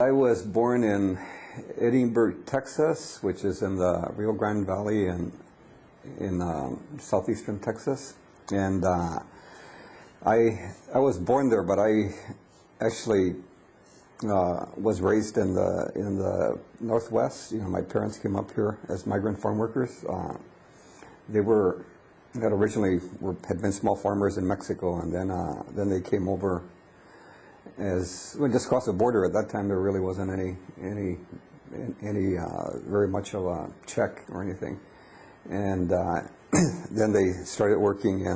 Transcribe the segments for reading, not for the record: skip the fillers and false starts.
I was born in Edinburgh, Texas, which is in the Rio Grande Valley in southeastern Texas. And I was born there, but I actually was raised in the Northwest. You know, my parents came up here as migrant farm workers. That originally had been small farmers in Mexico, and then they came over just across the border. At that time, there really wasn't any very much of a check or anything, and then they started working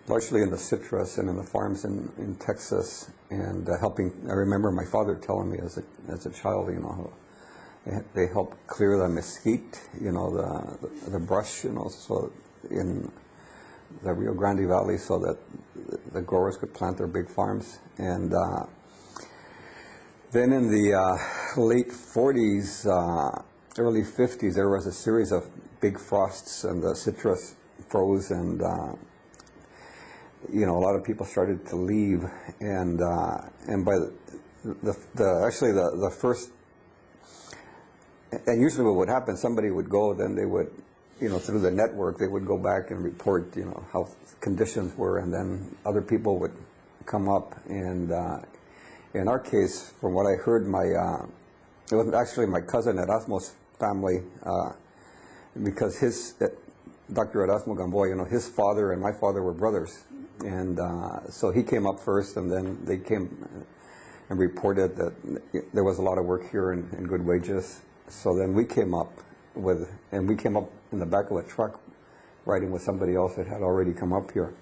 largely in the citrus and in the farms in Texas, and helping. I remember my father telling me as a child, you know, they helped clear the mesquite, you know, the brush, you know, so in the Rio Grande Valley, so that the growers could plant their big farms. And then in the late 40s, early 50s, there was a series of big frosts, and the citrus froze, and you know, a lot of people started to leave, and by the first, and usually what would happen, somebody would go, then they would, you know, through the network, they would go back and report, you know, how conditions were, and then other people would come up. And in our case, from what I heard, it was actually my cousin Erasmo's family, because Dr. Guadalupe Gamboa, you know, his father and my father were brothers, and so he came up first, and then they came and reported that there was a lot of work here and good wages. So then we came up in the back of a truck, riding with somebody else that had already come up here.